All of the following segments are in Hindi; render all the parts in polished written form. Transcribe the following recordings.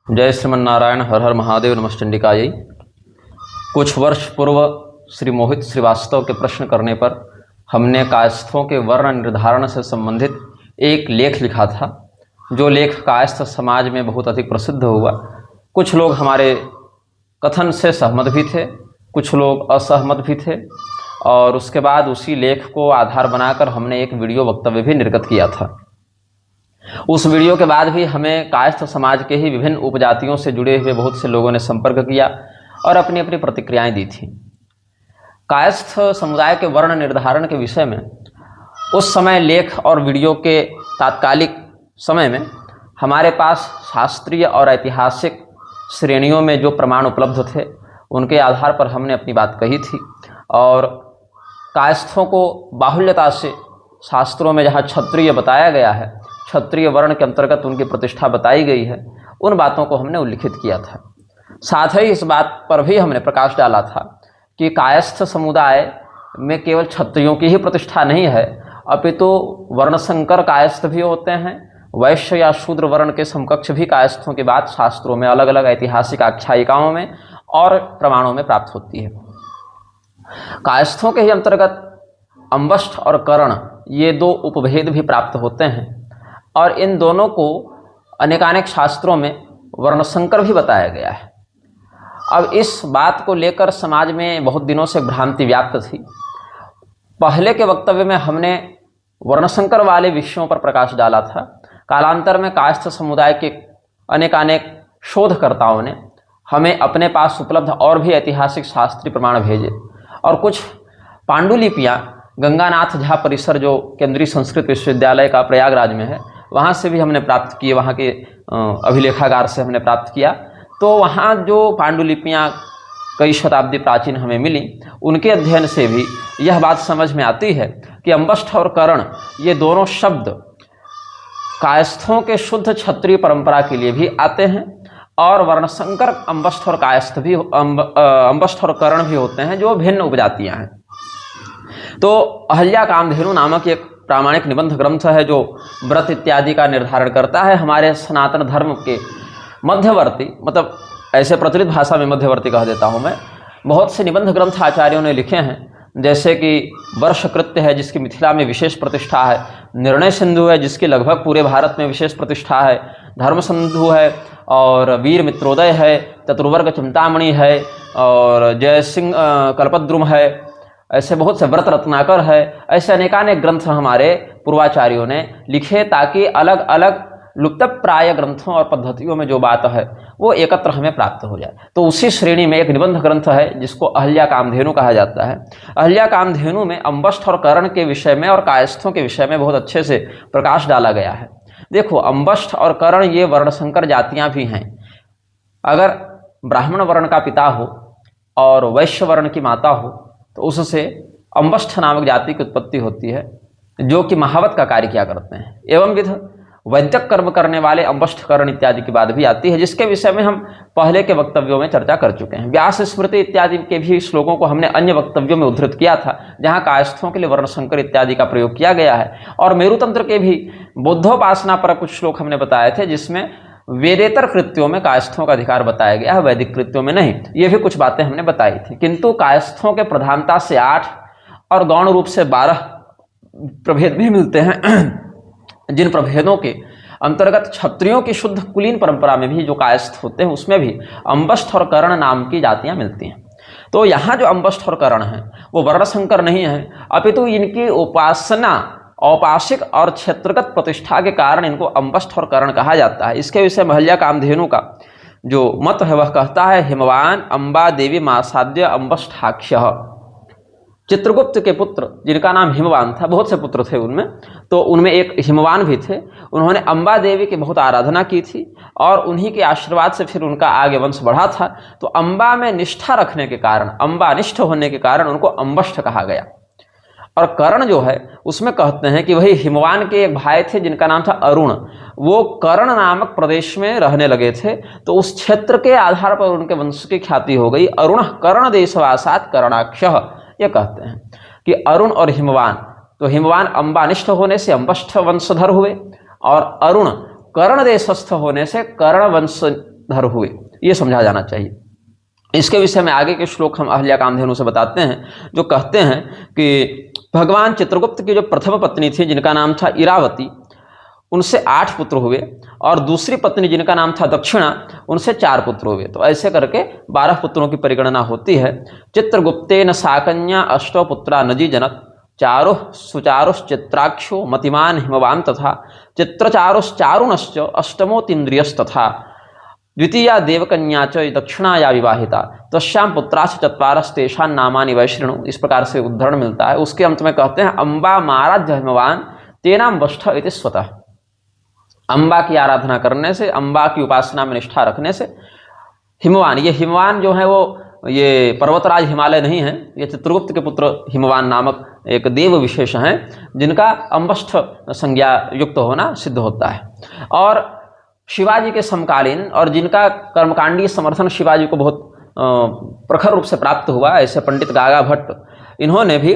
जय श्रीमन नारायण, हर हर महादेव, नमश्चंडिकायै। कुछ वर्ष पूर्व श्री मोहित श्रीवास्तव के प्रश्न करने पर हमने कायस्थों के वर्ण निर्धारण से संबंधित एक लेख लिखा था, जो लेख कायस्थ समाज में बहुत अधिक प्रसिद्ध हुआ। कुछ लोग हमारे कथन से सहमत भी थे, कुछ लोग असहमत भी थे, और उसके बाद उसी लेख को आधार बनाकर हमने एक वीडियो वक्तव्य भी निर्गत किया था। उस वीडियो के बाद भी हमें कायस्थ समाज के ही विभिन्न उपजातियों से जुड़े हुए बहुत से लोगों ने संपर्क किया और अपनी अपनी प्रतिक्रियाएं दी थी। कायस्थ समुदाय के वर्ण निर्धारण के विषय में उस समय लेख और वीडियो के तात्कालिक समय में हमारे पास शास्त्रीय और ऐतिहासिक श्रेणियों में जो प्रमाण उपलब्ध थे, उनके आधार पर हमने अपनी बात कही थी। और कायस्थों को बाहुल्यता से शास्त्रों में जहाँ क्षत्रिय बताया गया है, क्षत्रिय वर्ण के अंतर्गत उनकी प्रतिष्ठा बताई गई है, उन बातों को हमने उल्लिखित किया था। साथ ही इस बात पर भी हमने प्रकाश डाला था कि कायस्थ समुदाय में केवल क्षत्रियों की ही प्रतिष्ठा नहीं है, अपितु वर्णशंकर कायस्थ भी होते हैं। वैश्य या शूद्र वर्ण के समकक्ष भी कायस्थों की बात शास्त्रों में अलग अलग ऐतिहासिक आख्यायिकाओं में और प्रमाणों में प्राप्त होती है। कायस्थों के ही अंतर्गत अंबष्ठ और कर्ण, ये दो उपभेद भी प्राप्त होते हैं, और इन दोनों को अनेकानेक शास्त्रों में वर्णशंकर भी बताया गया है। अब इस बात को लेकर समाज में बहुत दिनों से भ्रांति व्याप्त थी। पहले के वक्तव्य में हमने वर्णशंकर वाले विषयों पर प्रकाश डाला था। कालांतर में कायस्थ समुदाय के अनेकानेक शोधकर्ताओं ने हमें अपने पास उपलब्ध और भी ऐतिहासिक शास्त्रीय प्रमाण भेजे, और कुछ पांडुलिपियाँ गंगानाथ झा परिसर, जो केंद्रीय संस्कृत विश्वविद्यालय का प्रयागराज में है, वहाँ से भी हमने प्राप्त किए, वहाँ के अभिलेखागार से हमने प्राप्त किया। तो वहाँ जो पांडुलिपियाँ कई शताब्दी प्राचीन हमें मिली, उनके अध्ययन से भी यह बात समझ में आती है कि अंबष्ठ और कर्ण, ये दोनों शब्द कायस्थों के शुद्ध क्षत्रिय परंपरा के लिए भी आते हैं, और वर्णशंकर अंबष्ठ और कायस्थ भी अंबष्ठ और कर्ण भी होते हैं, जो भिन्न उपजातियाँ हैं। तो अहल्या कामधेनु नामक एक प्रामाणिक निबंध ग्रंथ है, जो व्रत इत्यादि का निर्धारण करता है। हमारे सनातन धर्म के मध्यवर्ती, मतलब ऐसे प्रचलित भाषा में मध्यवर्ती कह देता हूँ मैं, बहुत से निबंध ग्रंथ आचार्यों ने लिखे हैं। जैसे कि वर्षकृत्य है, जिसकी मिथिला में विशेष प्रतिष्ठा है। निर्णय सिंधु है, जिसकी लगभग पूरे भारत में विशेष प्रतिष्ठा है। धर्म सिंधु है, और वीर मित्रोदय है, चतुर्वर्ग चिंतामणि है, और जय सिंह कल्पद्रुम है। ऐसे बहुत से व्रत रत्नाकर है। ऐसे अनेकानेक ग्रंथ हमारे पूर्वाचार्यों ने लिखे, ताकि अलग अलग लुप्तप्राय ग्रंथों और पद्धतियों में जो बात है वो एकत्र हमें प्राप्त हो जाए। तो उसी श्रेणी में एक निबंध ग्रंथ है, जिसको अहल्या कामधेनु कहा जाता है। अहल्या कामधेनु में अंबष्ठ और कर्ण के विषय में और कायस्थों के विषय में बहुत अच्छे से प्रकाश डाला गया है। देखो, अंबष्ठ और कर्ण ये वर्णशंकर जातियाँ भी हैं। अगर ब्राह्मण वर्ण का पिता हो और वैश्य वर्ण की माता हो, तो उससे अंबष्ठ नामक जाति की उत्पत्ति होती है, जो कि महावत का कार्य किया करते हैं। एवं विध वैदिक कर्म करने वाले अंबष्ठ कर्ण इत्यादि की बात भी आती है, जिसके विषय में हम पहले के वक्तव्यों में चर्चा कर चुके हैं। व्यास स्मृति इत्यादि के भी श्लोकों को हमने अन्य वक्तव्यों में उद्धृत किया था, जहाँ कायस्थों के लिए वर्णशंकर इत्यादि का प्रयोग किया गया है। और मेरुतंत्र के भी बुद्धोपासना पर कुछ श्लोक हमने बताए थे, जिसमें वेदेतर कृत्यों में कायस्थों का अधिकार बताया गया है, वैदिक कृत्यों में नहीं। ये भी कुछ बातें हमने बताई थी। किंतु कायस्थों के प्रधानता से 8 और गौण रूप से 12 प्रभेद भी मिलते हैं, जिन प्रभेदों के अंतर्गत क्षत्रियों की शुद्ध कुलीन परंपरा में भी जो कायस्थ होते हैं, उसमें भी अंबष्ठ और कर्ण नाम की जातियां मिलती हैं। तो यहाँ जो अंबष्ठ और कर्ण हैं, वो वर्णशंकर नहीं है, अपितु इनकी उपासना औपासिक और क्षेत्रगत प्रतिष्ठा के कारण इनको अंबष्ठ और कर्ण कहा जाता है। इसके विषय में अहल्या कामधेनु का जो मत है, वह कहता है, हिमवान अम्बा देवी मासाद्य अंबष्ठाख्य। चित्रगुप्त के पुत्र, जिनका नाम हिमवान था, बहुत से पुत्र थे उनमें, तो उनमें एक हिमवान भी थे। उन्होंने अम्बा देवी की बहुत आराधना की थी, और उन्हीं के आशीर्वाद से फिर उनका आगे वंश बढ़ा था। तो अम्बा में निष्ठा रखने के कारण, अम्बानिष्ठ होने के कारण उनको अंबष्ठ कहा गया। और कर्ण जो है, उसमें कहते हैं कि वही हिमवान के एक भाई थे, जिनका नाम था अरुण। वो कर्ण नामक प्रदेश में रहने लगे थे, तो उस क्षेत्र के आधार पर उनके वंश की ख्याति हो गई। अरुण कर्ण देशवासात कर्णाक्षः, ये कहते हैं कि अरुण और हिमवान, तो हिमवान अंबानिष्ठ होने से अंबष्ठ वंशधर हुए, और अरुण कर्ण देशस्थ होने से कर्ण वंश धर हुए, ये समझा जाना चाहिए। इसके विषय में आगे के श्लोक हम अहल्या कामधेनु से बताते हैं, जो कहते हैं कि भगवान चित्रगुप्त की जो प्रथम पत्नी थी जिनका नाम था इरावती, उनसे 8 पुत्र हुए, और दूसरी पत्नी जिनका नाम था दक्षिणा, उनसे 4 पुत्र हुए। तो ऐसे करके 12 पुत्रों की परिगणना होती है। चित्रगुप्तेन साकन्या अष्टौ पुत्रा नजी जनक, चारुः सुचारुश्चित्राक्षो मतिमान हिमवान तथा, चित्रचारुश्चारुणश्च अष्टमोतीन्द्रियस्तथा, द्वितीया देवकन्या च दक्षिणाया विवाहिता, तस्याम पुत्राश्च चत्वारस्तेषां नामानि वैश्रणु। इस प्रकार से उद्धरण मिलता है। उसके अंत में कहते हैं अम्बा माराध्य हिमवान तेनाम वष्ठ इति स्वतः। अम्बा की आराधना करने से, अम्बा की उपासना में निष्ठा रखने से हिमवान, ये हिमवान जो है वो ये पर्वतराज हिमालय नहीं है, ये चित्रगुप्त के पुत्र हिमवान नामक एक देव विशेष हैं जिनका अम्बष्ठ संज्ञा युक्त होना सिद्ध होता है। और शिवाजी के समकालीन और जिनका कर्मकांडीय समर्थन शिवाजी को बहुत प्रखर रूप से प्राप्त हुआ, ऐसे पंडित गागा भट्ट, इन्होंने भी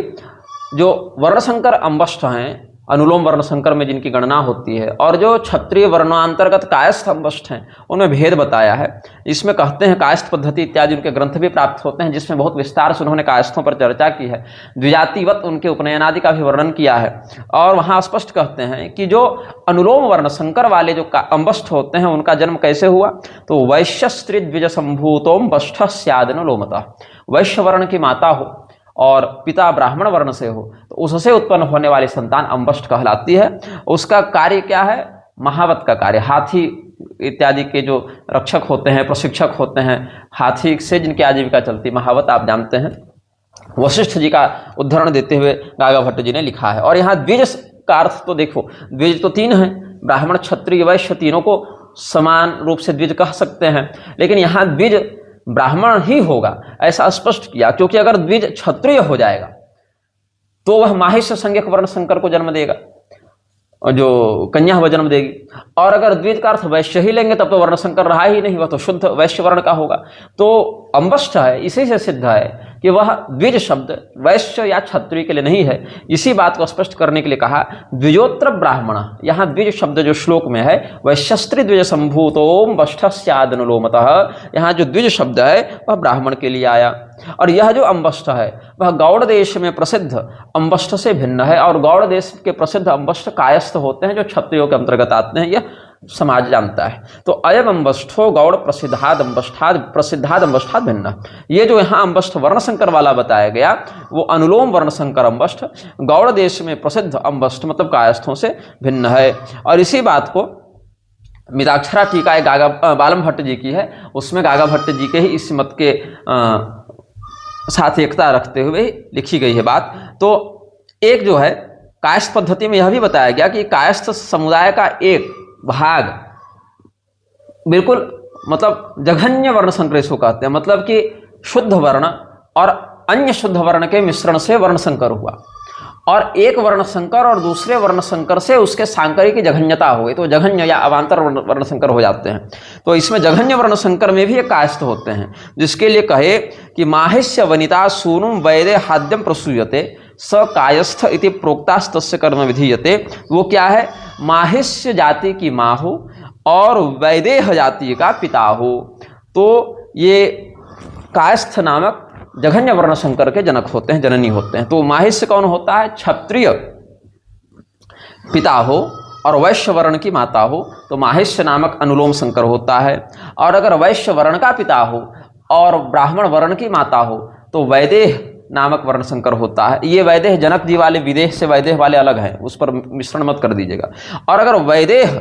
जो वर्णशंकर अम्बष्ठ हैं, अनुलोम वर्णशंकर में जिनकी गणना होती है, और जो क्षत्रिय वर्णांतर्गत कायस्थ अम्बष्ठ हैं, उनमें भेद बताया है। इसमें कहते हैं कायस्थ पद्धति इत्यादि उनके ग्रंथ भी प्राप्त होते हैं, जिसमें बहुत विस्तार से उन्होंने कायस्थों पर चर्चा की है। द्विजातिवत उनके उपनयनादि का भी वर्णन किया है। और वहाँ स्पष्ट कहते हैं कि जो अनुलोम वर्णशंकर वाले जो अम्बष्ठ होते हैं उनका जन्म कैसे हुआ, तो वैश्य स्त्री द्विज संभूतोम बष्ठ स्यादनुलोमतः। वैश्य वर्ण की माता हो और पिता ब्राह्मण वर्ण से हो तो उससे उत्पन्न होने वाली संतान अम्बष्ठ कहलाती है। उसका कार्य क्या है, महावत का कार्य, हाथी इत्यादि के जो रक्षक होते हैं, प्रशिक्षक होते हैं, हाथी से जिनकी आजीविका चलती, महावत आप जानते हैं। वशिष्ठ जी का उदाहरण देते हुए गागा भट्ट जी ने लिखा है। और यहाँ द्विज का अर्थ तो देखो, द्विज तो 3 हैं, ब्राह्मण क्षत्रिय वैश्य, तीनों को समान रूप से द्विज कह सकते हैं, लेकिन यहाँ द्विज ब्राह्मण ही होगा ऐसा स्पष्ट किया, क्योंकि अगर द्विज क्षत्रिय हो जाएगा तो वह माहिष्य संज्ञक वर्ण शंकर को जन्म देगा, और जो कन्या वह जन्म देगी। और अगर द्विज का अर्थ वैश्य ही लेंगे तब तो वर्ण शंकर रहा ही नहीं, वह तो शुद्ध वैश्य वर्ण का होगा। तो अम्बष्ठ है, इसी से सिद्ध है कि वह द्विज शब्द वैश्य या क्षत्रिय के लिए नहीं है। इसी बात को स्पष्ट करने के लिए कहा द्विजोत्र ब्राह्मण। यहाँ द्विज शब्द जो श्लोक में है वैश्यस्त्री द्विज संभूतोम बष्ठस्यादनुलोमतः, यहाँ जो द्विज शब्द है वह ब्राह्मण के लिए आया। और यह जो अम्बष्ठ है वह गौड़ देश में प्रसिद्ध अम्बष्ठ से भिन्न है, और गौड़ देश के प्रसिद्ध अम्बष्ठ कायस्थ होते हैं जो क्षत्रियों के अंतर्गत आते हैं, यह समाज जानता है। तो अयम अम्बष्ठो गौड़ प्रसिद्धाद अम्बष्ठाद भिन्न। ये जो यहाँ अम्बष्ठ वर्णशंकर वाला बताया गया वो अनुलोम वर्णशंकर अम्बष्ठ गौड़ देश में प्रसिद्ध अम्बष्ठ मतलब कायस्थों से भिन्न है। और इसी बात को मिताक्षरा टीका गागा बालम भट्ट जी की है, उसमें गागा भट्ट जी के ही इस मत के साथ एकता रखते हुए लिखी गई है बात। तो एक जो है कायस्थ पद्धति में यह भी बताया गया कि कायस्थ समुदाय का एक भाग बिल्कुल मतलब जघन्य वर्ण संकर इसको कहते हैं, मतलब कि शुद्ध वर्ण और अन्य शुद्ध वर्ण के मिश्रण से वर्ण संकर हुआ, और एक वर्ण संकर और दूसरे वर्ण संकर से उसके सांकरी की जघन्यता हो गई तो जघन्य या अवान्तर वर्ण संकर हो जाते हैं। तो इसमें जघन्य वर्ण संकर में भी एक कायस्थ होते हैं, जिसके लिए कहे कि माहिष्य वनिता सूनुम वैदे हाद्यम प्रसूयते स कायस्थ इति प्रोक्तास्तस्य कर्म विधीयते। वो क्या है, माहिष्य जाति की माँ हो और वैदेह जाति का पिता हो, तो ये कायस्थ नामक जघन्य वर्ण शंकर के जनक होते हैं, जननी होते हैं। तो माहिष्य कौन होता है, क्षत्रिय पिता हो और वैश्य वर्ण की माता हो तो माहिष्य नामक अनुलोम शंकर होता है। और अगर वैश्य वर्ण का पिता हो और ब्राह्मण वर्ण की माता हो तो वैदेह नामक वर्ण शंकर होता है। ये वैदेह जनक जी वाले विदेह से वैदेह वाले अलग हैं, उस पर मिश्रण मत कर दीजिएगा। और अगर वैदेह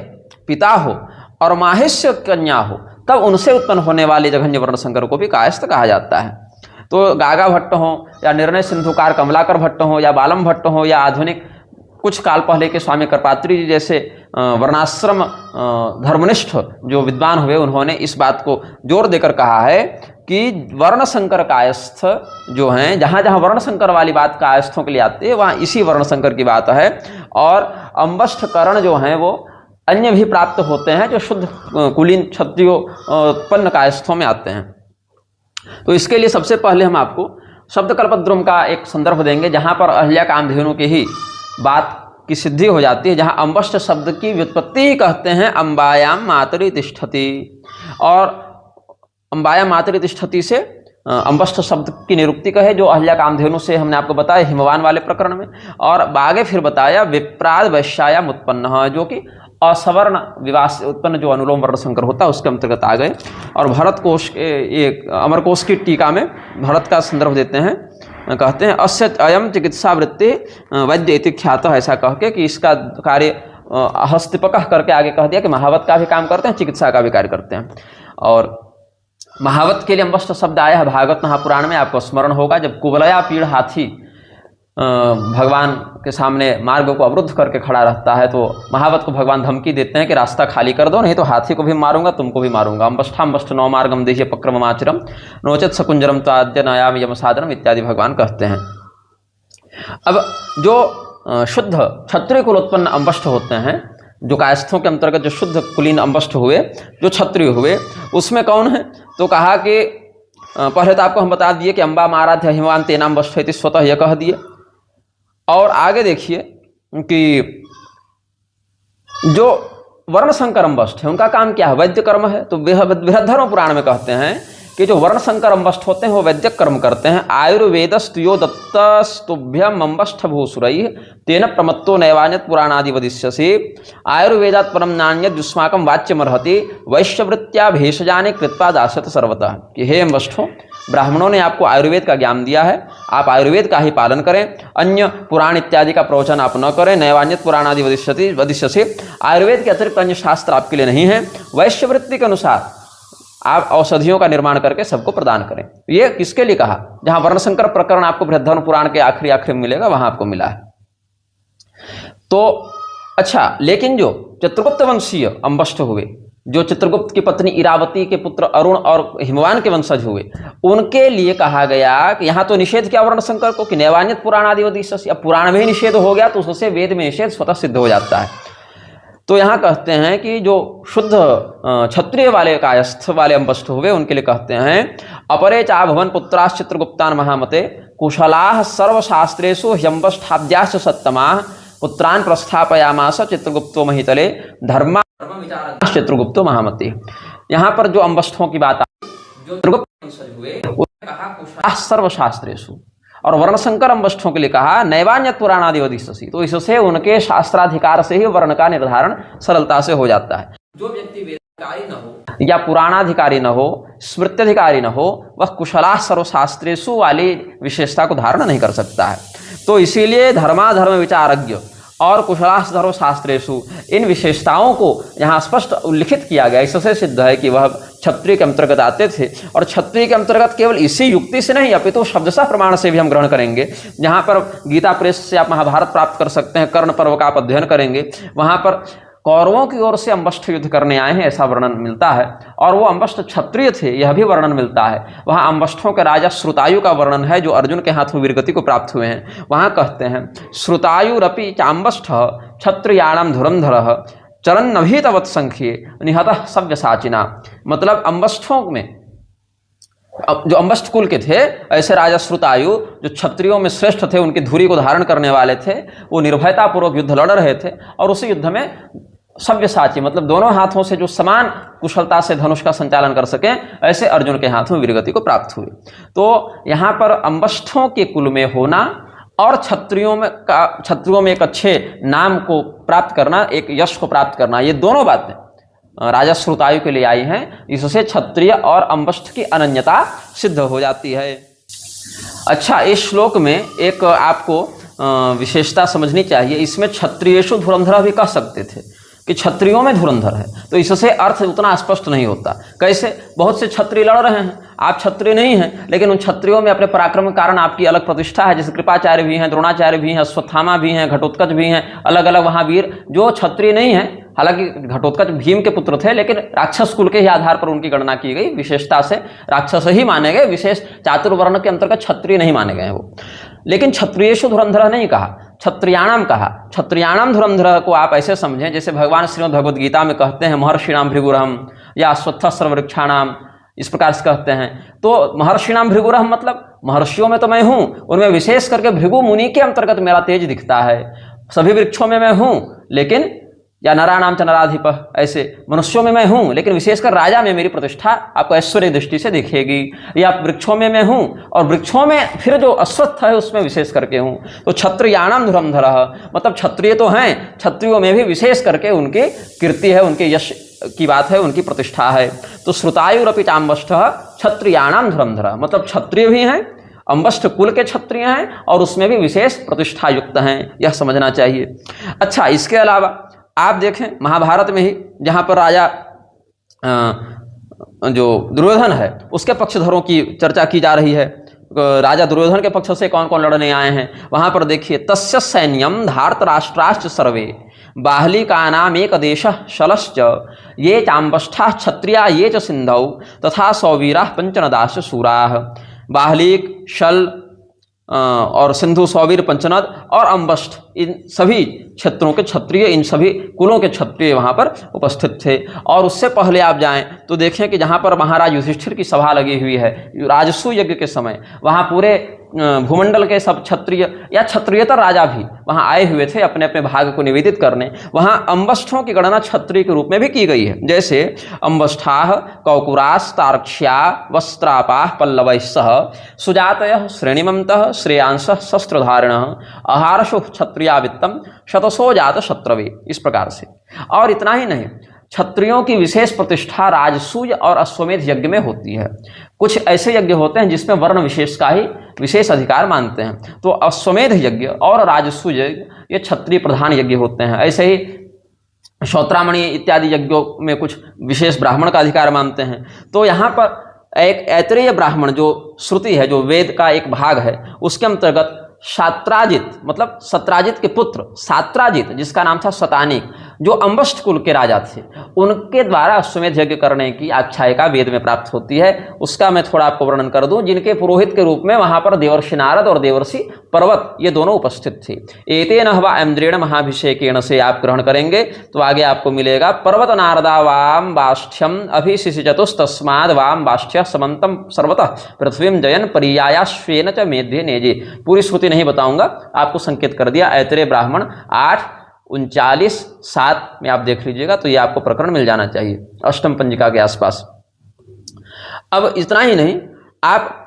पिता हो और माहिष्य कन्या हो तब उनसे उत्पन्न होने वाले जघन्य वर्ण शंकर को भी कायस्थ कहा जाता है। तो गागा भट्ट हो या निर्णय सिंधुकार कमलाकर भट्ट हो या बालम भट्ट हो या आधुनिक कुछ काल पहले के स्वामी करपात्री जी जैसे वर्णाश्रम धर्मनिष्ठ जो विद्वान हुए, उन्होंने इस बात को जोर देकर कहा है कि वर्ण संकर कायस्थ जो हैं, जहाँ जहाँ वर्ण संकर वाली बात कायस्थों के लिए आती है वहाँ इसी वर्ण संकर की बात है। और अम्बष्ठ करण जो हैं वो अन्य भी प्राप्त होते हैं जो शुद्ध कुलीन क्षत्रियो उत्पन्न कायस्थों में आते हैं। तो इसके लिए सबसे पहले हम आपको शब्द कल्पद्रुम का एक संदर्भ देंगे, जहाँ पर अहिल्या कामधेनु की ही बात की सिद्धि हो जाती है, जहाँ अम्बष्ट शब्द की व्युत्पत्ति ही कहते हैं अम्बायाम मातरि तिष्ठति, और अम्बायाम मातरि तिष्ठति से अम्बष्ट शब्द की निरुक्ति का है, जो अहल्या कामधेनु से हमने आपको बताया हिमवान वाले प्रकरण में। और आगे फिर बताया विप्राद वैश्यायाम उत्पन्न, जो कि असवर्ण विवाह से उत्पन्न जो अनुलोम वर्ण संकर होता है उसके अंतर्गत आ गए। और भरत कोश के एक अमरकोश की टीका में भरत का संदर्भ देते हैं, कहते हैं अस्य अयम चिकित्सा वृत्ति वैद्य इति ख्यात, ऐसा कह के कि इसका कार्य हस्तपक करके आगे कह दिया कि महावत का भी काम करते हैं, चिकित्सा का भी कार्य करते हैं। और महावत के लिए अम्बष्ट शब्द आया है भागवत महापुराण में, आपको स्मरण होगा, जब कुवलया पीड़ हाथी भगवान के सामने मार्ग को अवरुद्ध करके खड़ा रहता है, तो महावत को भगवान धमकी देते हैं कि रास्ता खाली कर दो, नहीं तो हाथी को भी मारूंगा, तुमको भी मारूंगा। अम्बष्ठाम्बष्ट नौ मार्गम देह्य पक्रममाचरम नोचत सकुंजरम ताद्य नयाम यम साधनम इत्यादि भगवान कहते हैं। अब जो शुद्ध क्षत्रिय कुलोत्पन्न अम्बष्ट होते हैं, जो कायस्थों के अंतर्गत जो शुद्ध कुलीन अम्बष्ट हुए, जो क्षत्रिय हुए, उसमें कौन है? तो कहा कि पहले तो आपको हम बता दिए कि अम्बा माराध्य हिमवान तेनाम बष्ठ स्वतः यह कह दिए। और आगे देखिए कि जो वर्ण संकर अम्बष्ट है उनका काम क्या है? वैद्य कर्म है। तो बृहद्धर्म पुराण में कहते हैं कि जो वर्ण संकर अम्बष्ट होते हैं वो वैद्यक कर्म करते हैं। आयुर्वेदस्तुयो दत्तस्तुभ्यम अम्बष्ठ भूसुरई तेन प्रमत्तो नैवान्यत पुराणादि वदिष्यसि आयुर्वेदात् परम नान्यद युष्माकं वाच्यमर्हति वैश्यवृत्त्या भेषजाने कृत्वा दास्यत सर्वतः। कि हे अम्बष्ठों, ब्राह्मणों ने आपको आयुर्वेद का ज्ञान दिया है, आप आयुर्वेद का ही पालन करें, अन्य पुराण इत्यादि का प्रवचन आप न करें। नैवान्यत पुराणादि वदिष्यसि, आयुर्वेद के अतिरिक्त अन्य शास्त्र आपके लिए नहीं है। वैश्यवृत्ति के अनुसार आप औषधियों का निर्माण करके सबको प्रदान करें। ये किसके लिए कहा? जहां वर्णशंकर प्रकरण आपको बृहद्धर्म पुराण के आखिरी में मिलेगा, वहां आपको मिला है। तो अच्छा, लेकिन जो चित्रगुप्त वंशीय अम्बष्ठ हुए, जो चित्रगुप्त की पत्नी इरावती के पुत्र अरुण और हिमवान के वंशज हुए, उनके लिए कहा गया कि यहाँ तो निषेध किया वर्णशंकर को कि नैवान्यत पुराणादि वदिष्यसि। अब पुराण में ही निषेध हो गया तो उससे वेद में निषेध स्वतः सिद्ध हो जाता है। तो यहाँ कहते हैं कि जो शुद्ध क्षत्रिय वाले कायस्थ वाले अम्बष्ठ हुए उनके लिए कहते हैं अपरे चा भवन पुत्राश्च चित्रगुप्तान महामते कुशलाः सर्वशास्त्रेषु ह्यम्बष्ठाद्याश्च सत्तमाः पुत्रान् प्रस्थापयामास चित्रगुप्तो महितले धर्मा चित्रगुप्तो महामते। यहाँ पर जो अम्बष्ठों की बात आई, जो चित्रगुप्त हुए, उन्होंने कहा कुशलाः सर्वशास्त्रेषु, और वर्णशंकर अम्बष्ठों के लिए कहा नैवान्यत पुराणादि वदिष्यसि। तो इससे उनके शास्त्राधिकार से ही वर्ण का निर्धारण सरलता से हो जाता है। जो व्यक्ति वेदाधिकारी न हो या पुराणाधिकारी न हो, स्मृत्यधिकारी न हो, वह कुशलाः सर्वशास्त्रेषु वाली विशेषता को धारण नहीं कर सकता है। तो इसीलिए धर्माधर्म विचारज्ञ और कुशलाः सर्वशास्त्रेषु, इन विशेषताओं को यहाँ स्पष्ट उल्लिखित किया गया। इससे सिद्ध है कि वह क्षत्रिय के अंतर्गत आते थे। और क्षत्रिय के अंतर्गत केवल इसी युक्ति से नहीं, अपितु शब्दशः प्रमाण से भी हम ग्रहण करेंगे। जहाँ पर गीता प्रेस से आप महाभारत प्राप्त कर सकते हैं, कर्ण पर्व का आप अध्ययन करेंगे, वहाँ पर कौरवों की ओर से अम्बष्ठ युद्ध करने आए हैं ऐसा वर्णन मिलता है, और वो अम्बष्ठ क्षत्रिय थे यह भी वर्णन मिलता है। वहाँ अम्बष्ठों के राजा श्रुतायु का वर्णन है जो अर्जुन के हाथों वीरगति को प्राप्त हुए हैं। वहाँ कहते हैं श्रुतायुरपि चाम्बष्ठ क्षत्रियाणाम धुरंधरः चरन्नभीतवत् संख्ये निहतः सव्यसाचिना। मतलब अम्बष्ठों में जो अम्बष्ठ कुल के थे, ऐसे राजा श्रुतायु जो क्षत्रियों में श्रेष्ठ थे, उनकी धुरी को धारण करने वाले थे, वो निर्भयतापूर्वक युद्ध लड़ रहे थे। और उसी युद्ध में सव्यसाची मतलब दोनों हाथों से जो समान कुशलता से धनुष का संचालन कर सके, ऐसे अर्जुन के हाथों वीरगति को प्राप्त हुए। तो यहाँ पर अम्बष्ठों के कुल में होना और क्षत्रियों में एक अच्छे नाम को प्राप्त करना, एक यश को प्राप्त करना, ये दोनों बातें राजा श्रुतायु के लिए आई हैं। इससे क्षत्रिय और अम्बष्ठ की अनन्यता सिद्ध हो जाती है। अच्छा, इस श्लोक में एक आपको विशेषता समझनी चाहिए। इसमें क्षत्रियेषु धुरंधर भी कह सकते थे कि क्षत्रियों में धुरंधर है, तो इससे अर्थ उतना स्पष्ट नहीं होता। कैसे? बहुत से क्षत्रिय लड़ रहे हैं, आप क्षत्रिय नहीं हैं, लेकिन उन क्षत्रियों में अपने पराक्रम के कारण आपकी अलग प्रतिष्ठा है। जैसे कृपाचार्य भी हैं, द्रोणाचार्य भी हैं, अश्वत्थामा भी हैं, घटोत्कच भी हैं, अलग अलग वहाँ वीर जो क्षत्रिय नहीं हैं। हालांकि घटोत्कच भीम के पुत्र थे, लेकिन राक्षस कुल के ही आधार पर उनकी गणना की गई, विशेषता से राक्षस ही माने गए, विशेष चातुर्वर्ण के अंतर्गत क्षत्रिय नहीं माने गए वो। लेकिन क्षत्रियेषु धुरंधर नहीं कहा, क्षत्रियाणाम कहा। क्षत्रियाणाम धुरंधर को आप ऐसे समझें जैसे भगवान श्रीमद् भगवद गीता में कहते हैं महर्षिणाम भृगुरहम या अश्वत्थ सर्ववृक्षाणाम, इस प्रकार से कहते हैं। तो महर्षिणाम भृगुरहम मतलब महर्षियों में तो मैं हूँ, उनमें विशेष करके भृगु मुनि के अंतर्गत मेरा तेज दिखता है। सभी वृक्षों में मैं हूं लेकिन, या नराणाम च नराधिप, ऐसे मनुष्यों में मैं हूं लेकिन विशेषकर राजा में मेरी प्रतिष्ठा आपको ऐश्वर्य दृष्टि से दिखेगी। या वृक्षों में मैं हूं और वृक्षों में फिर जो अश्वत्थ है उसमें विशेष करके हूं। तो क्षत्रियाणाम धुरंधरः, मतलब क्षत्रिय तो हैं, क्षत्रियों में भी विशेष करके उनकी कीर्ति है, उनके यश की बात है, उनकी प्रतिष्ठा है। तो श्रुतायुरपि चाम्बष्ठः क्षत्रियाणाम धुरंधरः, मतलब क्षत्रिय भी हैं, अंबष्ठ कुल के क्षत्रिय हैं और उसमें भी विशेष प्रतिष्ठा युक्त हैं, यह समझना चाहिए। अच्छा, इसके अलावा आप देखें महाभारत में ही जहाँ पर राजा जो दुर्योधन है उसके पक्षधरों की चर्चा की जा रही है, राजा दुर्योधन के पक्ष से कौन कौन लड़ने आए हैं, वहाँ पर देखिए, तस्य सैन्यम धार्तराष्ट्राश्च सर्वे बाहलिकानाम एक देश शलश्च ये चाम्बष्ठा क्षत्रिया ये च सिंधौ तथा सौवीराः पंचनदाश्च शूराः। बाहलिक, शल और सिंधु, सौवीर, पंचनद और अंबष्ठ, इन सभी क्षेत्रों के क्षत्रिय, इन सभी कुलों के क्षत्रिय वहाँ पर उपस्थित थे। और उससे पहले आप जाएं तो देखें कि जहाँ पर महाराज युधिष्ठिर की सभा लगी हुई है राजसू यज्ञ के समय, वहाँ पूरे भूमंडल के सब क्षत्रिय या क्षत्रियतर राजा भी वहाँ आए हुए थे अपने अपने भाग को निवेदित करने। वहाँ अंबष्ठों की गणना क्षत्रिय के रूप में भी की गई है, जैसे अंबष्ठाः कौकुरास् तार्क्ष्या वस्त्रापाः पल्लवैस्सह सुजातयः श्रेणिमन्तः श्रेयांसः शस्त्रधारिणः आहारशु क्षत्रियावित्तम शतसो जात शत्रवे, इस प्रकार से। और इतना ही नहीं, क्षत्रियों की विशेष प्रतिष्ठा राजसूय और अश्वमेध यज्ञ में होती है। कुछ ऐसे यज्ञ होते हैं जिसमें वर्ण विशेष का ही विशेष अधिकार मानते हैं, तो अश्वमेध यज्ञ और राजसूय यज्ञ ये क्षत्रिय प्रधान यज्ञ होते हैं। ऐसे ही श्रोत्रामणि इत्यादि यज्ञों में कुछ विशेष ब्राह्मण का अधिकार मानते हैं। तो यहाँ पर एक ऐतरेय ब्राह्मण जो श्रुति है, जो वेद का एक भाग है, उसके अंतर्गत शात्राजित, मतलब सत्राजित के पुत्र सात्राजित, जिसका नाम था शतानिक, जो अंबष्ठ कुल के राजा थे, उनके द्वारा अश्वमेध यज्ञ करने की आख्यायिका वेद में प्राप्त होती है। उसका मैं थोड़ा आपको वर्णन कर दूं, जिनके पुरोहित के रूप में वहां पर देवर्षि नारद और देवर्षि पर्वत ये दोनों उपस्थित थे। एतेन हवा इंद्रेण महाभिषेकेण से आप ग्रहण करेंगे तो आगे आपको मिलेगा, पर्वत नारदा वाम बाष्ठ्यम अभिशिशिचतुस्तस्माद् वाम बाष्ठ्य समंतम सर्वतः पृथ्वीं जयन पर्यायाश्वेन च मेध्ये नेजे। पूरी श्रुति नहीं बताऊंगा, आपको संकेत कर दिया। ऐतरेय ब्राह्मण 8:39-7 में आप देख लीजिएगा तो ये आपको प्रकरण मिल जाना चाहिए, अष्टम पंजिका के आसपास। अब इतना ही नहीं, आप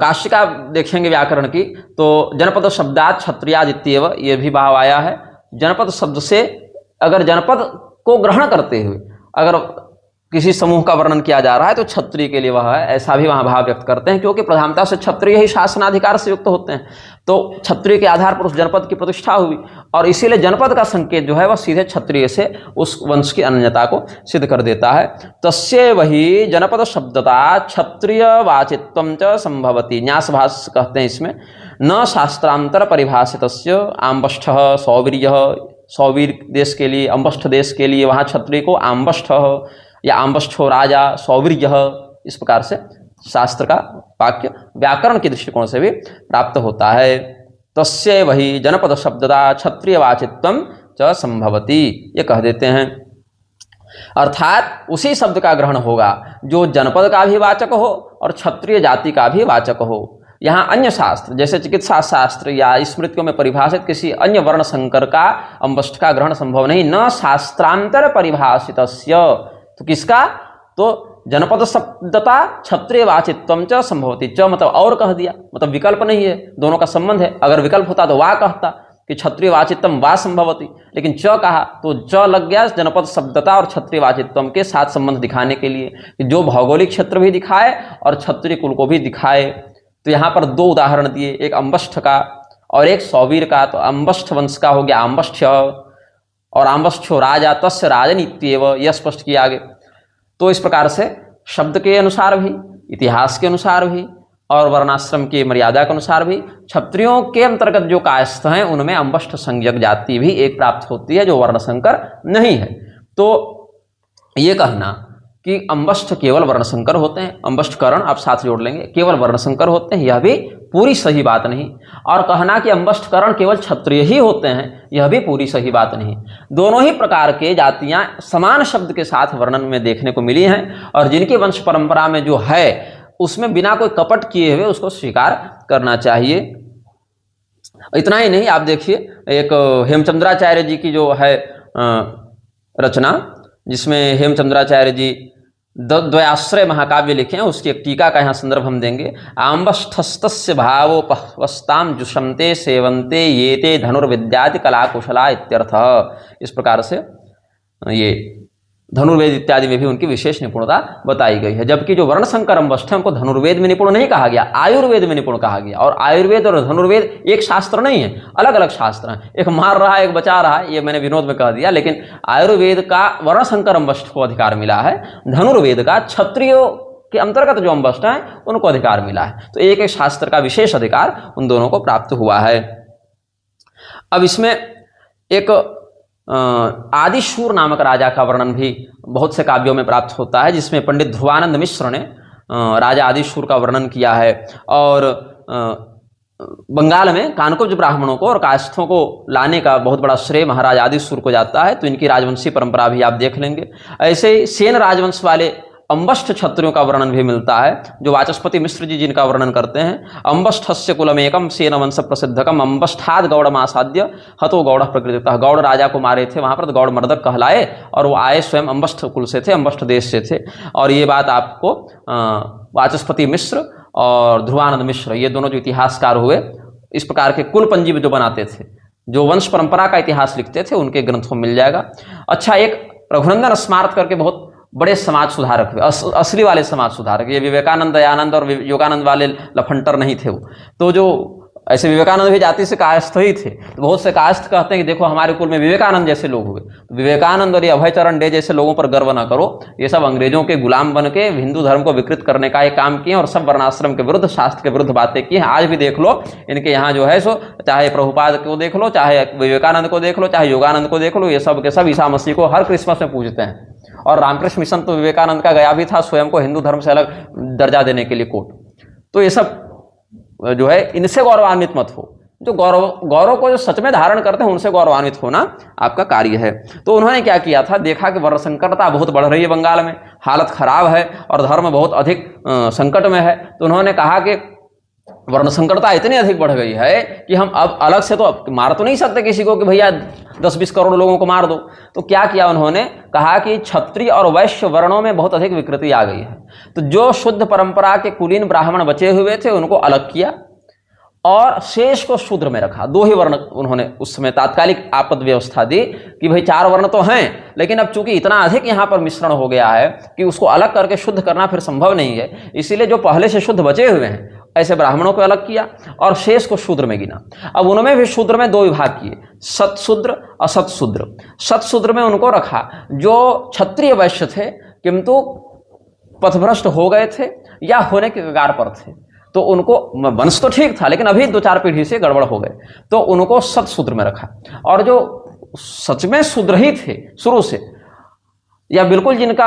काशिका देखेंगे व्याकरण की तो जनपद शब्दात क्षत्रियादित्येव, ये भी भाव आया है। जनपद शब्द से अगर जनपद को ग्रहण करते हुए अगर किसी समूह का वर्णन किया जा रहा है तो क्षत्रिय के लिए वह है, ऐसा भी वहाँ भाव व्यक्त करते हैं, क्योंकि प्रधानता से क्षत्रिय ही शासनाधिकार से युक्त होते हैं। तो क्षत्रिय के आधार पर उस जनपद की प्रतिष्ठा हुई और इसीलिए जनपद का संकेत जो है वह सीधे क्षत्रिय से उस वंश की अनन्यता को सिद्ध कर देता है। तस्य वही जनपद शब्दता क्षत्रिय वाचित्वम च संभवती। न्यास भाष्य कहते हैं इसमें, न शास्त्रांतर परिभाषितस्य आम्बष्ठः सौवीर्यः, सौवीर देश के लिए, अंबष्ठ देश के लिए वहाँ क्षत्रिय को आम्बष्ठ या आम्बष्ठो राजा सौवीर्यः, इस प्रकार से शास्त्र का वाक्य व्याकरण के दृष्टिकोण से भी प्राप्त होता है। तस्य वही जनपद शब्दता क्षत्रियवाचित्वम च संभवती, ये कह देते हैं। अर्थात उसी शब्द का ग्रहण होगा जो जनपद का भी वाचक हो और क्षत्रिय जाति का भी वाचक हो। यहाँ अन्य शास्त्र जैसे चिकित्सा शास्त्र या स्मृतियों में परिभाषित किसी अन्य वर्ण संकर का अंबष्ठ का ग्रहण संभव नहीं। न शास्त्रांतर परिभाषितस्य, तो किसका, तो जनपद शब्दता क्षत्रिय वाचित्वम च संभवती। च मतलब और कह दिया, मतलब विकल्प नहीं है, दोनों का संबंध है। अगर विकल्प होता तो वा कहता कि क्षत्रिय वाचित्वम वा संभवती, लेकिन च कहा तो च लग गया जनपद शब्दता और क्षत्रिय वाचित्वम के साथ संबंध दिखाने के लिए कि जो भौगोलिक क्षेत्र भी दिखाए और क्षत्रिय कुल को भी दिखाए। तो यहाँ पर दो उदाहरण दिए, एक अंबष्ठ का और एक सौवीर का। तो अंबष्ठ वंश का हो गया आम्बष्ठ और आम्बष्ठो राजा तस्य राजनीत्येव, यह स्पष्ट किया आगे। तो इस प्रकार से शब्द के अनुसार भी, इतिहास के अनुसार भी और वर्णाश्रम की मर्यादा के अनुसार भी क्षत्रियों के अंतर्गत जो कायस्थ हैं उनमें अंबष्ठ संज्ञक जाति भी एक प्राप्त होती है जो वर्णशंकर नहीं है। तो ये कहना कि अंबष्ठ केवल वर्णशंकर होते हैं, अंबष्ठकरण आप साथ जोड़ लेंगे, केवल वर्णशंकर होते हैं, यह भी पूरी सही बात नहीं। और कहना कि अंबष्ठकरण केवल क्षत्रिय ही होते हैं, यह भी पूरी सही बात नहीं। दोनों ही प्रकार के जातियां समान शब्द के साथ वर्णन में देखने को मिली हैं और जिनकी वंश परंपरा में जो है उसमें बिना कोई कपट किए हुए उसको स्वीकार करना चाहिए। इतना ही नहीं, आप देखिए एक हेमचंद्राचार्य जी की जो है रचना, जिसमें हेमचंद्राचार्य जी द्वयाश्रय महाकाव्य लिखे हैं, उसकी एक टीका का यहाँ संदर्भ हम देंगे। आम्बस्थस्तस्य भावोपस्ताम जुषमते सेवन्ते ये ते धनुर्विद्यादि कलाकुशला इत्यर्थ। इस प्रकार से ये धनुर्वेद इत्यादि में भी उनकी विशेष निपुणता बताई गई है। जबकि जो वर्ण संकर अम्बष्ठ है उनको धनुर्वेद में निपुण नहीं कहा गया, आयुर्वेद में निपुण कहा गया। और आयुर्वेद और धनुर्वेद एक शास्त्र नहीं है, अलग अलग शास्त्र हैं। एक मार रहा है, एक बचा रहा है, ये मैंने विनोद में कह दिया। लेकिन आयुर्वेद का वर्ण संकर अम्बष्ठ को अधिकार मिला है, धनुर्वेद का क्षत्रियों के अंतर्गत जो अम्बष्ठ हैं उनको अधिकार मिला है। तो एक एक शास्त्र का विशेष अधिकार उन दोनों को प्राप्त हुआ है। अब इसमें एक आदिशूर नामक राजा का वर्णन भी बहुत से काव्यों में प्राप्त होता है, जिसमें पंडित ध्रुवानंद मिश्र ने राजा आदिशूर का वर्णन किया है। और बंगाल में कानकुब्ज ब्राह्मणों को और कायस्थों को लाने का बहुत बड़ा श्रेय महाराज आदिशूर को जाता है। तो इनकी राजवंशी परंपरा भी आप देख लेंगे। ऐसे ही सेन राजवंश वाले अम्बष्ठ क्षत्रियों का वर्णन भी मिलता है, जो वाचस्पति मिश्र जी जिनका वर्णन करते हैं। अम्बष्ठस्य कुलमेकम सेन वंश प्रसिद्धकम अम्बष्ठाद गौड़मासाद्य हतो गौड़ प्रकृतितः। गौड़ राजा को मारे थे वहां पर, तो गौड़ मर्दक कहलाए, और वो आए स्वयं अम्बष्ठ कुल से थे, अम्बष्ठ देश से थे। और ये बात आपको वाचस्पति मिश्र और ध्रुवानंद मिश्र, ये दोनों जो इतिहासकार हुए, इस प्रकार के कुल पंजी जो बनाते थे, जो वंश परंपरा का इतिहास लिखते थे, उनके ग्रंथों में मिल जाएगा। अच्छा, एक रघुनंदन स्मार्त करके बहुत बड़े समाज सुधारक हुए, असली वाले समाज सुधारक। ये विवेकानंद, दयानंद और योगानंद वाले लफंटर नहीं थे वो। तो जो ऐसे विवेकानंद भी जाति से कायस्थ ही थे, तो बहुत से कायस्थ कहते हैं कि देखो हमारे कुल में विवेकानंद जैसे लोग हुए। तो विवेकानंद और ये अभयचरण डे जैसे लोगों पर गर्व ना करो। ये सब अंग्रेजों के गुलाम बन के हिंदू धर्म को विकृत करने का एक काम किए और सब वर्णाश्रम के विरुद्ध, शास्त्र के विरुद्ध बातें की हैं। आज भी देख लो इनके यहाँ जो है सो, चाहे प्रभुपाद को देख लो, चाहे विवेकानंद को देख लो, चाहे योगानंद को देख लो, ये सब के सब ईसा मसीह को हर क्रिसमस में पूजते हैं। और रामकृष्ण मिशन तो विवेकानंद का गया भी था, स्वयं को हिंदू धर्म से अलग दर्जा देने के लिए कोर्ट। तो ये सब जो है, इनसे गौरवान्वित मत हो। जो गौरव को जो सच में धारण करते हैं उनसे गौरवान्वित होना आपका कार्य है। तो उन्होंने क्या किया था, देखा कि वर्ण संकटता बहुत बढ़ रही है बंगाल में, हालत खराब है और धर्म बहुत अधिक संकट में है। तो उन्होंने कहा कि वर्ण संकटता इतनी अधिक बढ़ गई है कि हम अब अलग से तो मार तो नहीं सकते किसी को कि भैया 10-20 करोड़ लोगों को मार दो। तो क्या किया उन्होंने, कहा कि क्षत्रिय और वैश्य वर्णों में बहुत अधिक विकृति आ गई है। तो जो शुद्ध परंपरा के कुलीन ब्राह्मण बचे हुए थे उनको अलग किया और शेष को शूद्र में रखा। 2 ही वर्ण उन्होंने उस समय तात्कालिक आपद व्यवस्था दी कि भाई 4 वर्ण तो हैं, लेकिन अब चूंकि इतना अधिक यहाँ पर मिश्रण हो गया है कि उसको अलग करके शुद्ध करना फिर संभव नहीं है। इसीलिए जो पहले से शुद्ध बचे हुए हैं ऐसे ब्राह्मणों को अलग किया और शेष को शूद्र में गिना। अब उनमें भी शूद्र में 2 विभाग किए, सत्शूद्र असत्शूद्र। सत्शूद्र में उनको रखा जो क्षत्रिय वैश्य थे किंतु पथभ्रष्ट हो गए थे या होने के कगार पर थे। तो उनको, वंश तो ठीक था लेकिन अभी 2-4 पीढ़ी से गड़बड़ हो गए, तो उनको सत्शूद्र में रखा। और जो सच में शूद्र ही थे शुरू से या बिल्कुल जिनका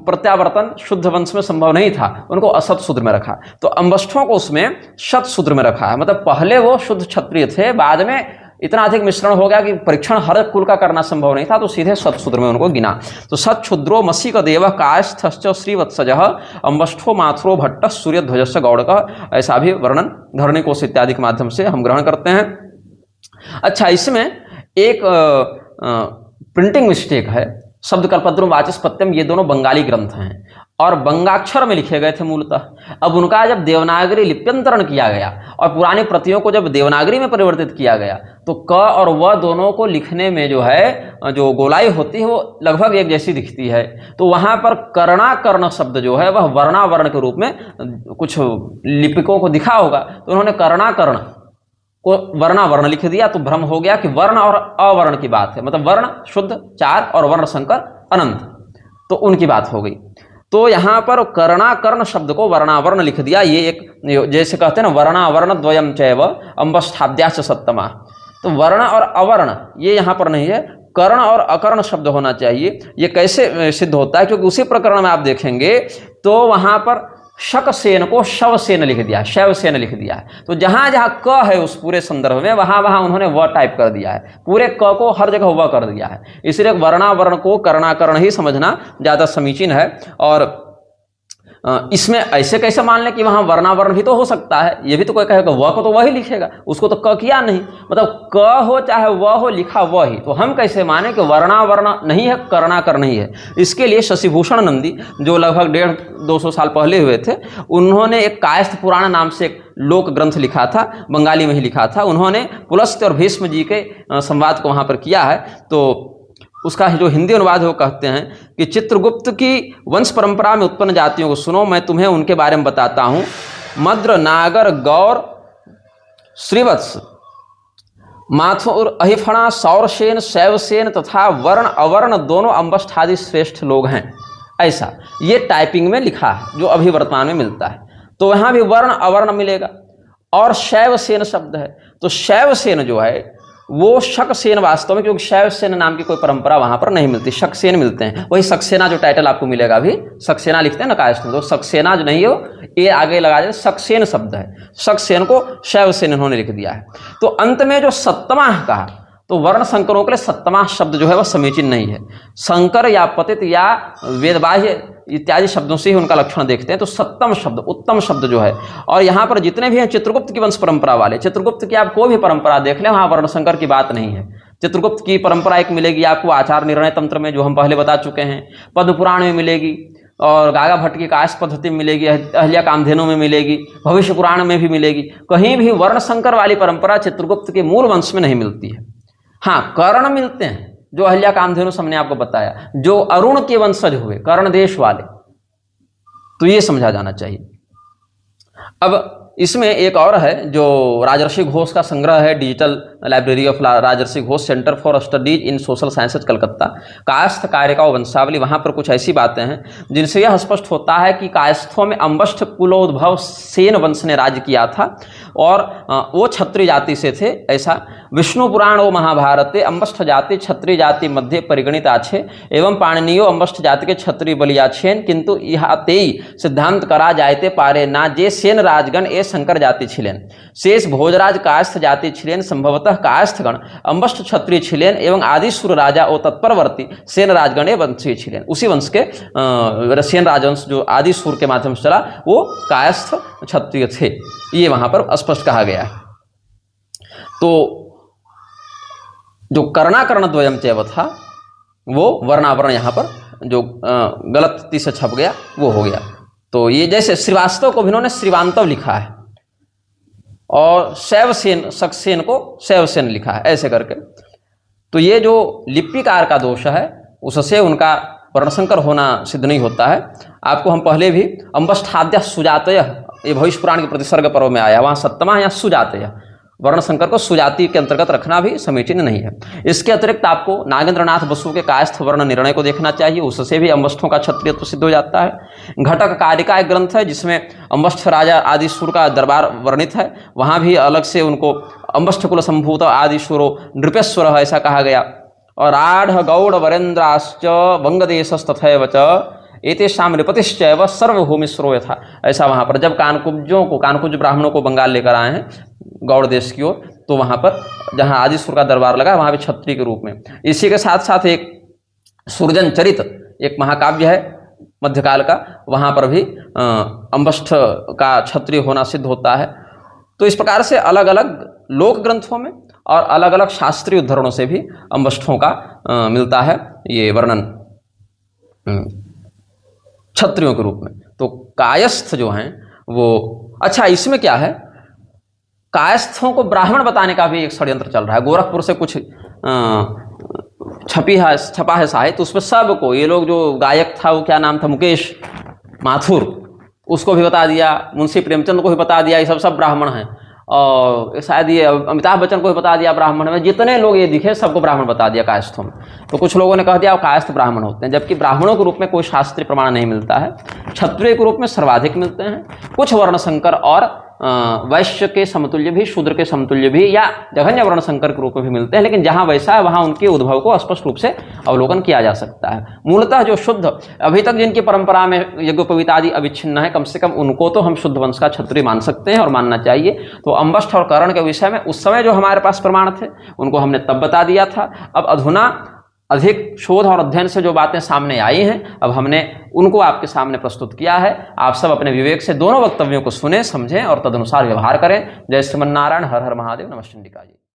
प्रत्यावर्तन शुद्ध वंश में संभव नहीं था, उनको असत शूद्र में रखा। तो अम्बष्ठों को उसमें शत शूद्र में रखा है। मतलब पहले वो शुद्ध क्षत्रिय थे, बाद में इतना अधिक मिश्रण हो गया कि परीक्षण हर कुल का करना संभव नहीं था, तो सीधे सतशूद्र में उनको गिना। तो सत्क्षुद्रो मसी का देव कायस्थश्च श्रीवत्सज अम्बष्ठो माथुरो भट्ट सूर्यध्वज गौड़ का, ऐसा भी वर्णन धरणीकोश इत्यादि के माध्यम से हम ग्रहण करते हैं। अच्छा, इसमें एक प्रिंटिंग मिस्टेक है। शब्द कल्पद्रुम वाचस्पत्यम ये दोनों बंगाली ग्रंथ हैं और बंगाक्षर में लिखे गए थे मूलतः। अब उनका जब देवनागरी लिप्यंतरण किया गया और पुरानी प्रतियों को जब देवनागरी में परिवर्तित किया गया तो क और व दोनों को लिखने में जो है, जो गोलाई होती है वो लगभग एक जैसी दिखती है। तो वहां पर कर्णाकर्ण शब्द जो है वह वर्णावर्ण के रूप में कुछ लिपिकों को दिखा होगा, तो उन्होंने कर्णाकर्ण को वर्णावर्ण लिख दिया। तो भ्रम हो गया कि वर्ण और अवर्ण की बात है, मतलब वर्ण शुद्ध 4 और वर्ण संकर अनंत, तो उनकी बात हो गई। तो यहाँ पर कर्णाकर्ण शब्द को वर्णावर्ण लिख दिया। ये एक, जैसे कहते हैं ना, वर्णावर्ण द्वयम चैव अम्बष्ठाद्याश्च सत्तमा। तो वर्ण और अवर्ण ये यहाँ पर नहीं है, कर्ण और अकर्ण शब्द होना चाहिए। ये कैसे सिद्ध होता है, क्योंकि उसी प्रकरण में आप देखेंगे तो वहाँ पर शकसेन को शवसेन लिख दिया, शैवसेन लिख दिया है। तो जहां जहां क है उस पूरे संदर्भ में वहां वहां उन्होंने व टाइप कर दिया है, पूरे क को हर जगह व कर दिया है। इसलिए वर्णावर्ण को कर्णाकर्ण ही समझना ज्यादा समीचीन है। और इसमें ऐसे कैसे मान लें कि वहाँ वर्णावर्ण भी तो हो सकता है। ये भी तो कोई कहेगा व को तो वही लिखेगा, उसको तो क किया नहीं, मतलब क हो चाहे व हो, लिखा वही, तो हम कैसे माने कि वर्णावर्ण नहीं है, कर्णाकर नहीं है। इसके लिए शशिभूषण नंदी जो लगभग 150-200 साल पहले हुए थे, उन्होंने एक कायस्थ पुराण नाम से एक लोक ग्रंथ लिखा था, बंगाली में ही लिखा था। उन्होंने पुलस्त्य और भीष्म जी के संवाद को वहाँ पर किया है। तो उसका जो हिंदी अनुवाद है वो कहते हैं कि चित्रगुप्त की वंश परंपरा में उत्पन्न जातियों को सुनो, मैं तुम्हें उनके बारे में बताता हूँ। मद्र, नागर, गौर, श्रीवत्स, माथुर, अहिफणा, सौरसेन, शैवसेन तथा वर्ण अवर्ण दोनों अंबष्ठ आदि श्रेष्ठ लोग हैं। ऐसा ये टाइपिंग में लिखा है जो अभी वर्तमान में मिलता है। तो यहाँ भी वर्ण अवर्ण मिलेगा। और शैवसेन शब्द है, तो शैवसेन जो है वो शकसेन वास्तव में, क्योंकि शैवसेन नाम की कोई परंपरा वहां पर नहीं मिलती, शकसेन मिलते हैं। वही सक्सेना जो टाइटल आपको मिलेगा अभी, सक्सेना लिखते हैं ना कायस्थ में, तो सक्सेना जो नहीं हो ये आगे लगा जाए, सक्सेन शब्द है, सक्सेन को शैवसेन इन्होंने लिख दिया है। तो अंत में जो सप्तमा कहा, तो वर्ण संकरों के लिए सप्तमा शब्द जो है वह समीचीन नहीं है। संकर या पतित या वेदबाह्य इत्यादि शब्दों से ही उनका लक्षण देखते हैं। तो सप्तम शब्द, उत्तम शब्द जो है, और यहाँ पर जितने भी हैं चित्रगुप्त की वंश परंपरा वाले, चित्रगुप्त की आप कोई भी परंपरा देख लें, वहाँ वर्ण संकर की बात नहीं है। चित्रगुप्त की परंपरा एक मिलेगी आपको आचार निर्णय तंत्र में, जो हम पहले बता चुके हैं, पद्म पुराण में मिलेगी, और गागा भट्ट की कायस्थ पद्धति में मिलेगी, अहिल्या कामधेनु में मिलेगी, भविष्य पुराण में भी मिलेगी। कहीं भी वर्ण संकर वाली परंपरा चित्रगुप्त के मूल वंश में नहीं मिलती है। हाँ, कर्ण मिलते हैं, जो अहिल्या कामधेनु हमने आपको बताया, जो अरुण के वंशज हुए, कर्ण देश वाले, तो ये समझा जाना चाहिए। अब इसमें एक और है जो राजर्षि घोष का संग्रह है, digital library of Rajarshi Ghosh, centre for studies in social sciences Calcutta, Kayastha कार्यका वंशावली। वहाँ पर कुछ ऐसी बातें हैं जिनसे यह स्पष्ट होता है कि कायस्थों में अंबष्ठ कुलोद्भव सेन वंश ने राज्य किया था, और वो क्षत्रिय जाति से थे। ऐसा विष्णु पुराण व महाभारते अंबष्ठ जाति क्षत्रिय जाति मध्य परिगणित आछे, एवं पाणिनियो अंबष्ठ जाति के क्षत्रिय बलियाछेन, किंतु इहातेई सिद्धांत करा जायते पारे ना जे सेन राजगण ए शंकर जाति छिलेन, शेष भोजराज कायस्थ जाति छिलेन, संभवतः कायस्थगण अंबष्ठ क्षत्रिय छिलेन, एवं आदिशूर राजा ओ तत्परवर्ती सेन राजगण ए वंशी छिलेन। उसी वंश के सेन राजवंश जो आदिशूर के माध्यम से चला वो कायस्थ क्षत्रिय थे, ये वहां पर स्पष्ट कहा गया है। तो जो कर्णाकर्ण द्वयम चैव था वो वर्णावरण यहाँ पर जो गलती से छप गया वो हो गया। तो ये जैसे श्रीवास्तव को भी इन्होंने श्रीवांतव लिखा है, और शैवसेन सक्सेन को शैवसेन लिखा है, ऐसे करके। तो ये जो लिपिकार का दोष है उससे उनका वर्णसंकर होना सिद्ध नहीं होता है। आपको हम पहले भी अंबष्ठाद्य सुजातय, ये भविष्य पुराण के प्रतिसर्ग पर्व में आया, वहाँ सप्तमा या सुजातय, वर्ण संकर को सुजाति के अंतर्गत रखना भी समीचीन नहीं है। इसके अतिरिक्त आपको नागेंद्रनाथ बसु के कायस्थ वर्ण निर्णय को देखना चाहिए, उससे भी अंबष्ठों का क्षत्रियत्व सिद्ध हो जाता है। घटक कारिका एक ग्रंथ है जिसमें अंबष्ठ राजा आदिशूर का दरबार वर्णित है, वहाँ भी अलग से उनको अंबष्ठ कुल संभूत आदिशूरो नृपेश्वर ऐसा कहा गया। और आढ़ गौड़ वरेन्द्राश्च वंगदेशस्तथैव च एतेषां नृपतिश्चैव सर्वभूमिश्रो यथा, ऐसा वहाँ पर जब कानकुज ब्राह्मणों को बंगाल लेकर आए हैं गौड़ देश की ओर, तो वहाँ पर जहाँ आदिशूर का दरबार लगा वहाँ भी क्षत्रिय के रूप में। इसी के साथ साथ एक सूर्जन चरित एक महाकाव्य है मध्यकाल का, वहाँ पर भी अंबष्ठ का क्षत्रिय होना सिद्ध होता है। तो इस प्रकार से अलग अलग लोक ग्रंथों में और अलग अलग शास्त्रीय उद्धरणों से भी अंबष्ठों का मिलता है ये वर्णन क्षत्रियों के रूप में। तो कायस्थ जो हैं वो, अच्छा इसमें क्या है, कायस्थों को ब्राह्मण बताने का भी एक षड्यंत्र चल रहा है। गोरखपुर से कुछ छपा है साहित्य, उसमें सबको, ये लोग जो गायक था वो क्या नाम था, मुकेश माथुर, उसको भी बता दिया, मुंशी प्रेमचंद को भी बता दिया, ये सब ब्राह्मण हैं। और शायद ये अमिताभ बच्चन को भी बता दिया ब्राह्मण में, जितने लोग ये दिखे सबको ब्राह्मण बता दिया कायस्थों में। तो कुछ लोगों ने कह दिया कायस्थ ब्राह्मण होते हैं, जबकि ब्राह्मणों के रूप में कोई शास्त्रीय प्रमाण नहीं मिलता है। क्षत्रिय के रूप में सर्वाधिक मिलते हैं, कुछ वर्णशंकर और वैश्य के समतुल्य भी, शूद्र के समतुल्य भी, या जघन्य वर्ण संकर के रूप में भी मिलते हैं। लेकिन जहां वैसा है वहां उनके उद्भव को स्पष्ट रूप से अवलोकन किया जा सकता है। मूलतः जो शुद्ध अभी तक जिनकी परंपरा में यज्ञोपवीत आदि अविच्छिन्न है, कम से कम उनको तो हम शुद्ध वंश का क्षत्रिय मान सकते हैं और मानना चाहिए। तो अंबष्ठ और कर्ण के विषय में उस समय जो हमारे पास प्रमाण थे उनको हमने तब बता दिया था। अब अधुना अधिक शोध और अध्ययन से जो बातें सामने आई हैं, अब हमने उनको आपके सामने प्रस्तुत किया है। आप सब अपने विवेक से दोनों वक्तव्यों को सुने, समझें और तदनुसार व्यवहार करें। जय श्रीमन्नारायण, हर हर महादेव, नमः शिवाय जी।